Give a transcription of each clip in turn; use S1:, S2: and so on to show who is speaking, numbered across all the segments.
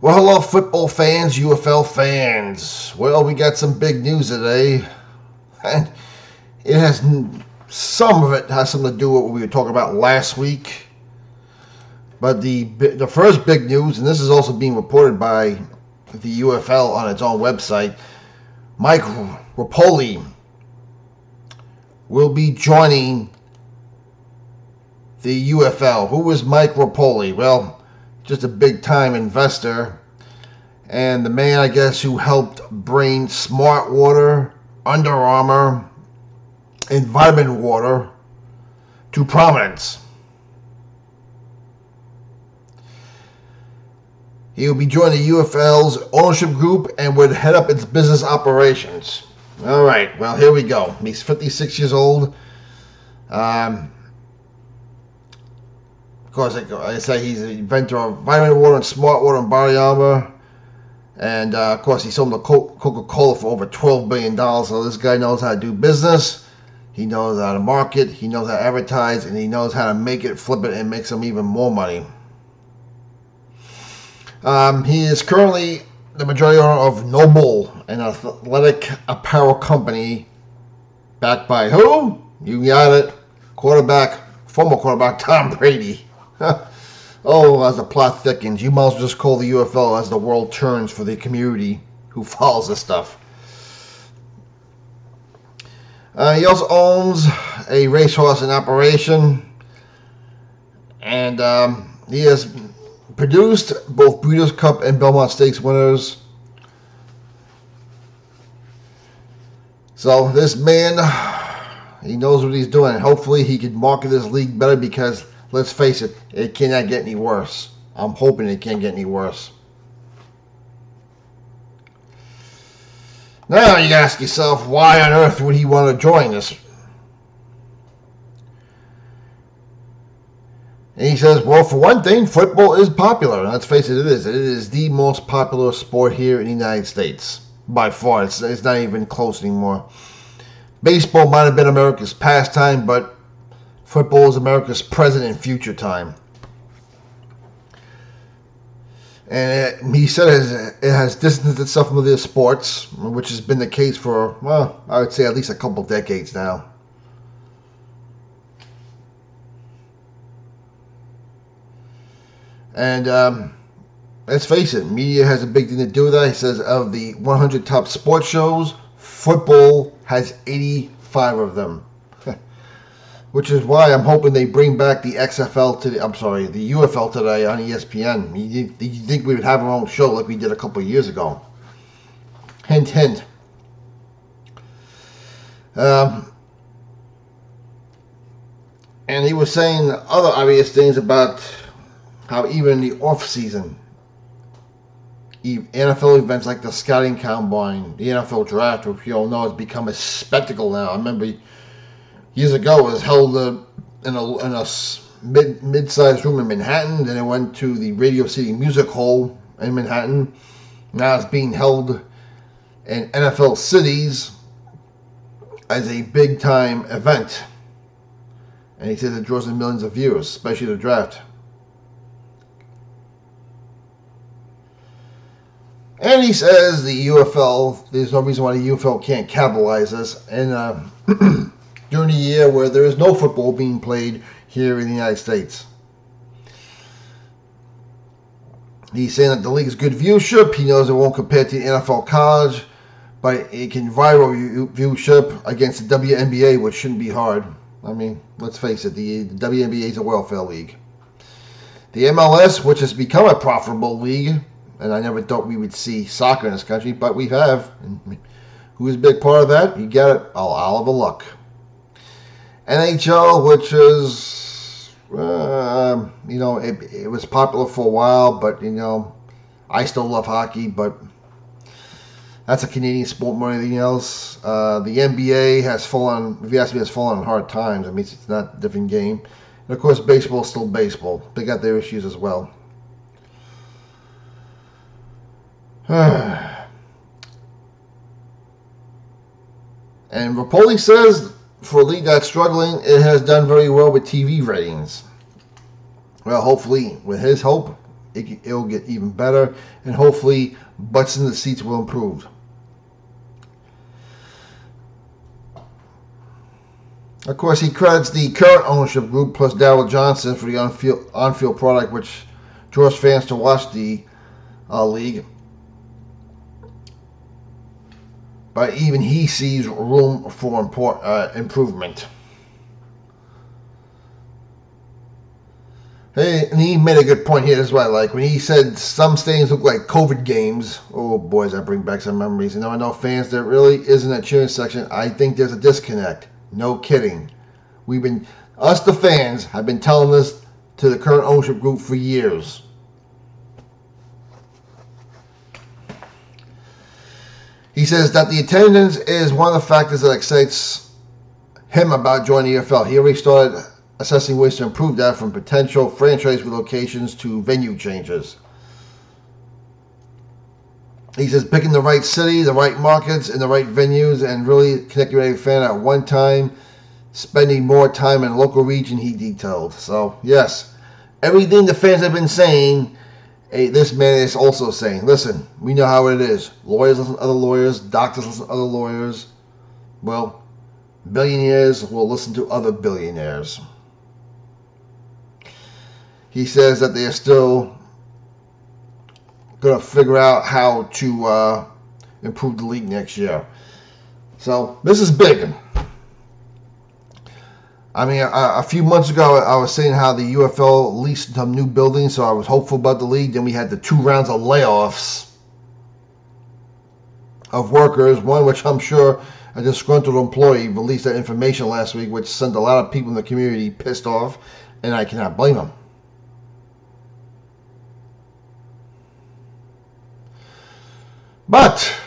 S1: Well, hello, football fans, UFL fans. Well, we got some big news today, and some of it has something to do with what we were talking about last week. But the first big news, and this is also being reported by the UFL on its own website, Mike Repole will be joining the UFL. Who is Mike Repole? Well, just a big-time investor, and the man, I guess, who helped bring Smart Water, Under Armour, and Vitamin Water to prominence. He will be joining the UFL's ownership group and would head up its business operations. All right, well, here we go. He's 56 years old. Of course, like I say, he's the inventor of Vitamin Water and Smart Water and Body Armor. And, of course, he sold to Coca-Cola for over $12 billion. So this guy knows how to do business. He knows how to market. He knows how to advertise. And he knows how to make it, flip it, and make some even more money. He is currently the majority owner of Noble, an athletic apparel company backed by who? You got it. Former quarterback Tom Brady. Oh, as the plot thickens, you might as well just call the UFL as the world turns for the community who follows this stuff. He also owns a racehorse in operation, and he has produced both Breeders' Cup and Belmont Stakes winners. So this man, he knows what he's doing. Hopefully he can market this league better because, let's face it, it cannot get any worse. I'm hoping it can't get any worse. Now you ask yourself, why on earth would he want to join this? And he says, well, for one thing, football is popular. And let's face it, it is. It is the most popular sport here in the United States. By far. It's not even close anymore. Baseball might have been America's pastime, but football is America's present and future time. And he said it has distanced itself from other sports, which has been the case for, well, I would say at least a couple decades now. And let's face it, media has a big thing to do with that. He says of the 100 top sports shows, football has 85 of them. Which is why I'm hoping they bring back the UFL today on ESPN. You think we would have our own show like we did a couple of years ago? Hint, hint. And he was saying other obvious things about how even in the off season, NFL events like the scouting combine, the NFL draft, which you all know has become a spectacle now. I remember years ago it was held in a mid-sized room in Manhattan. Then it went to the Radio City Music Hall in Manhattan. Now it's being held in NFL cities as a big-time event. And he says it draws in millions of viewers, especially the draft. And he says the UFL, there's no reason why the UFL can't capitalize this. And during the year where there is no football being played here in the United States. He's saying that the league is good viewership. He knows it won't compare to the NFL college, but it can rival viewership against the WNBA, which shouldn't be hard. I mean, let's face it, the WNBA is a welfare league. The MLS, which has become a profitable league, and I never thought we would see soccer in this country, but we have. And who is a big part of that? You got it, Oliver Luck. NHL, which is, it was popular for a while, but, I still love hockey, but that's a Canadian sport more than anything else. The NBA has fallen, if you ask me, has fallen on hard times. I mean, it's not a different game. And, of course, baseball is still baseball. They got their issues as well. And Repole says, for a league that's struggling, it has done very well with TV ratings. Well, hopefully, with his hope, it'll get even better, and hopefully butts in the seats will improve. Of course, he credits the current ownership group plus Daryl Johnson for the on-field product, which draws fans to watch the league. But even he sees room for improvement. Hey, and he made a good point here. This is what I like. When he said some stadiums look like COVID games. Oh, boys, that brings back some memories. And I know fans, there really isn't a cheering section. I think there's a disconnect. No kidding. Us the fans, have been telling this to the current ownership group for years. He says that the attendance is one of the factors that excites him about joining the EFL. He already started assessing ways to improve that, from potential franchise relocations to venue changes. He says picking the right city, the right markets, and the right venues, and really connecting with a fan at one time, spending more time in a local region, he detailed. So, yes, everything the fans have been saying, this man is also saying. Listen, we know how it is. Lawyers listen to other lawyers, doctors listen to other lawyers. Well, billionaires will listen to other billionaires. He says that they are still going to figure out how to improve the league next year. So this is big. I mean, a few months ago, I was saying how the UFL leased some new buildings, so I was hopeful about the league. Then we had the 2 rounds of layoffs of workers, one which I'm sure a disgruntled employee released that information last week, which sent a lot of people in the community pissed off, and I cannot blame them. But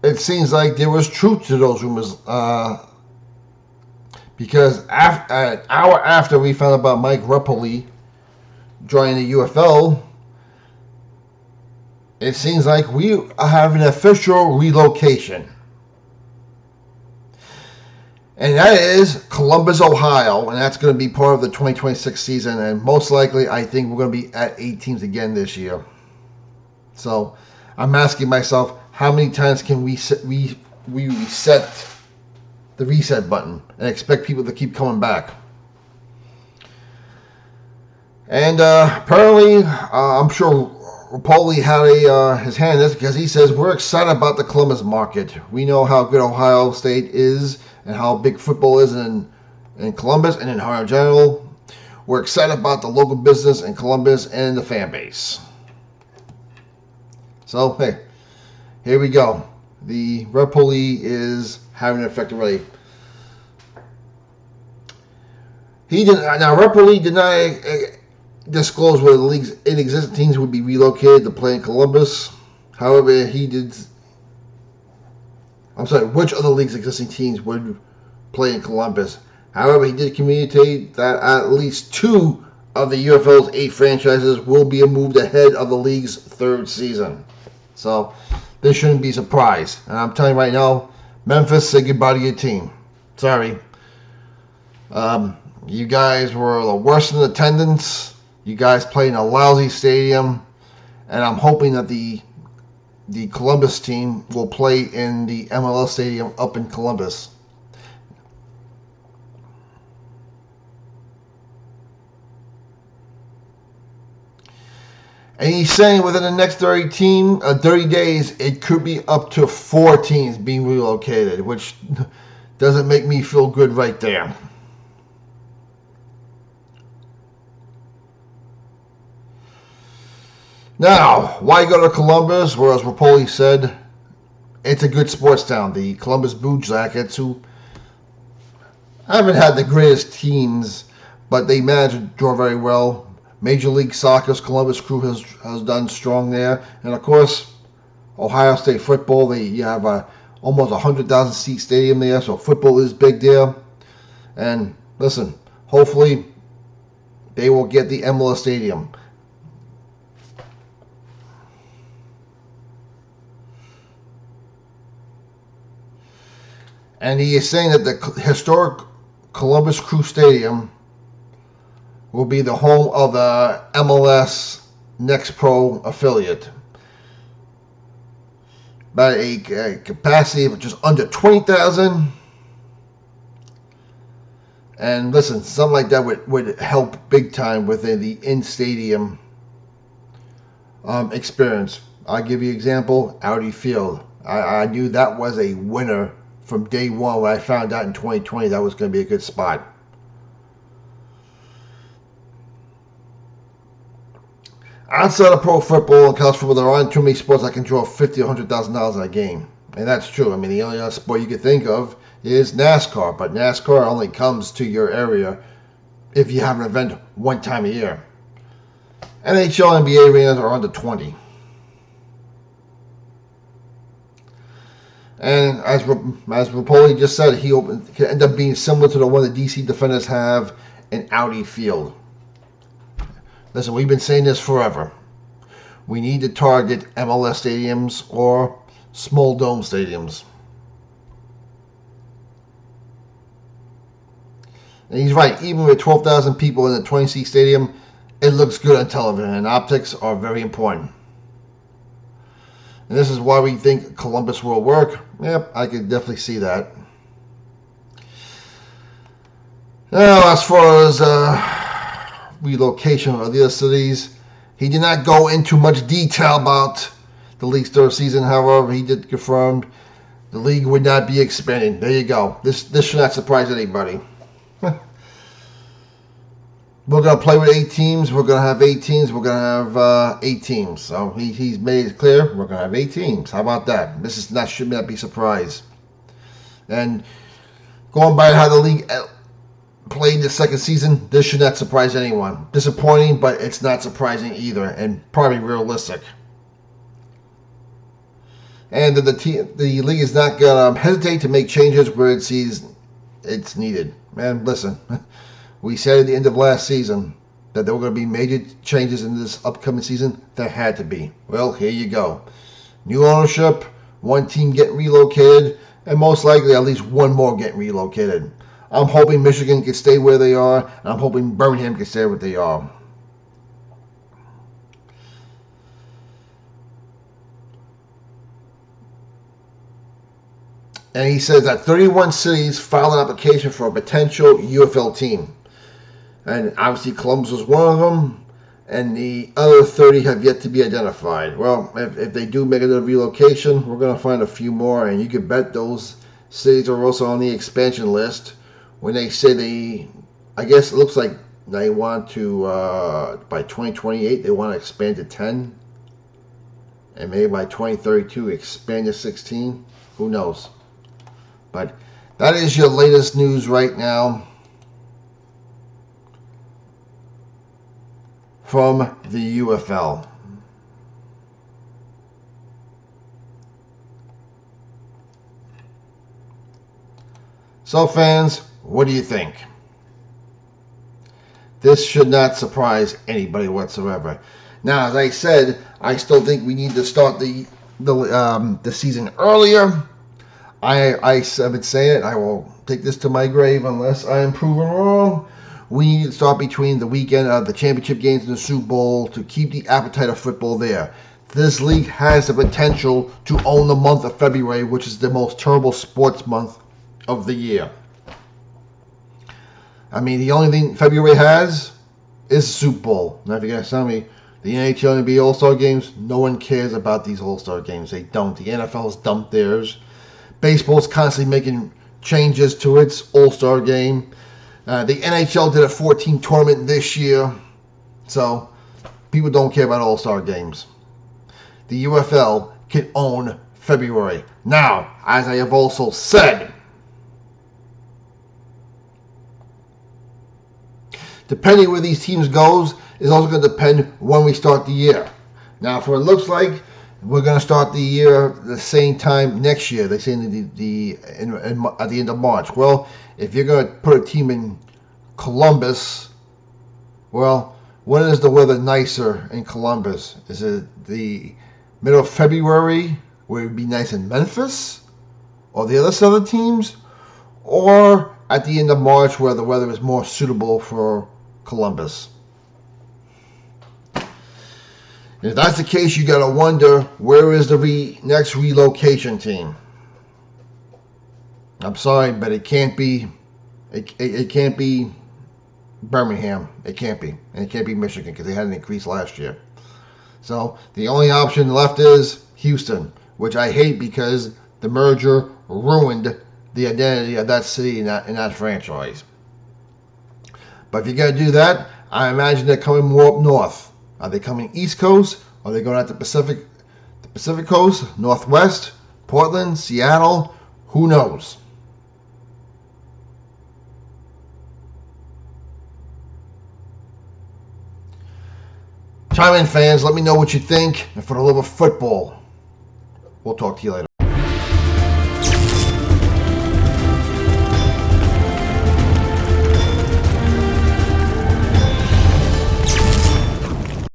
S1: it seems like there was truth to those rumors, because an hour after we found out about Mike Repole joining the UFL, it seems like we have an official relocation. And that is Columbus, Ohio, and that's going to be part of the 2026 season, and most likely I think we're going to be at 8 teams again this year. So I'm asking myself, how many times can we reset the reset button and expect people to keep coming back? And apparently, I'm sure Repole had his hand in this, because he says, we're excited about the Columbus market. We know how good Ohio State is and how big football is in Columbus and in Ohio in general. We're excited about the local business in Columbus and the fan base. So, hey, here we go. The Repole is having an effect already. Repole did not disclose whether the league's inexistent teams would be relocated to play in Columbus. However, which of the league's existing teams would play in Columbus. However, he did communicate that at least 2 of the UFL's 8 franchises will be moved ahead of the league's 3rd season. So, this shouldn't be a surprise. And I'm telling you right now, Memphis, say goodbye to your team. Sorry. You guys were the worst in attendance. You guys played in a lousy stadium. And I'm hoping that the Columbus team will play in the MLS stadium up in Columbus. And he's saying within the next 30 days, it could be up to 4 teams being relocated, which doesn't make me feel good right there. Now, why go to Columbus? Well, as Repole said, it's a good sports town. The Columbus Blue Jackets, who haven't had the greatest teams, but they manage to draw very well. Major League Soccer's Columbus Crew has done strong there. And, of course, Ohio State football, you have almost 100,000 seat stadium there, so football is big there. And, listen, hopefully they will get the MLS stadium. And he is saying that the historic Columbus Crew Stadium will be the home of the MLS Next Pro affiliate. By a capacity of just under 20,000. And listen, something like that would help big time with the in-stadium experience. I'll give you an example, Audi Field. I knew that was a winner from day one when I found out in 2020 that was going to be a good spot. Outside of pro football and college football, there aren't too many sports that can draw $50,000 or $100,000 in a game. And that's true. I mean, the only other sport you could think of is NASCAR. But NASCAR only comes to your area if you have an event one time a year. NHL and NBA arenas are under 20. And as Rapoli just said, he can end up being similar to the one the DC Defenders have in Audi Field. Listen, we've been saying this forever. We need to target MLS stadiums or small dome stadiums. And he's right. Even with 12,000 people in a 20-seat stadium, it looks good on television, and optics are very important. And this is why we think Columbus will work. Yep, I could definitely see that. Now, as far as relocation of the other cities, he did not go into much detail about the league's third season. However, he did confirm the league would not be expanding. There you go. This should not surprise anybody. We're going to play with 8 teams. We're going to have 8 teams. We're going to have 8 teams. So he's made it clear we're going to have 8 teams. How about that? This is not should not be a surprise. And going by how the league played the second season, this should not surprise anyone. Disappointing, but it's not surprising either, and probably realistic. And the league is not going to hesitate to make changes where it sees it's needed. Man, listen. We said at the end of last season that there were going to be major changes in this upcoming season. There had to be. Well, here you go. New ownership, one team getting relocated, and most likely at least one more getting relocated. I'm hoping Michigan can stay where they are, and I'm hoping Birmingham can stay where they are. And he says that 31 cities filed an application for a potential UFL team. And obviously Columbus was one of them, and the other 30 have yet to be identified. Well, if they do make another relocation, we're going to find a few more, and you can bet those cities are also on the expansion list. When they say I guess it looks like they want to, by 2028, they want to expand to 10. And maybe by 2032, expand to 16. Who knows? But that is your latest news right now from the UFL. So fans, what do you think? This should not surprise anybody whatsoever. Now, as I said, I still think we need to start the season earlier. I've been saying it. I will take this to my grave unless I am proven wrong. We need to start between the weekend of the championship games and the Super Bowl to keep the appetite of football there. This league has the potential to own the month of February, which is the most terrible sports month of the year. I mean, the only thing February has is the Super Bowl. Now, if you're going to tell me the NHL and NBA All-Star games, no one cares about these All-Star games. They don't. The NFL has dumped theirs. Baseball's constantly making changes to its All-Star game. The NHL did a 14 tournament this year, so people don't care about All-Star games. The UFL can own February. Now, as I have also said, depending where these teams goes is also going to depend when we start the year. Now, for it looks like we're going to start the year the same time next year. They say at the end of March. Well, if you're going to put a team in Columbus, well, when is the weather nicer in Columbus? Is it the middle of February, where it would be nice in Memphis, or the other southern teams, or at the end of March, where the weather is more suitable for Columbus. If that's the case, you got to wonder, where is the next relocation team? I'm sorry, but it can't be. It can't be Birmingham. It can't be, and it can't be Michigan because they had an increase last year. So the only option left is Houston, which I hate because the merger ruined the identity of that city and that franchise. But if you're going to do that, I imagine they're coming more up north. Are they coming East Coast? Are they going out the Pacific Coast, Northwest, Portland, Seattle? Who knows? Chime in, fans. Let me know what you think. And for the love of football, we'll talk to you later.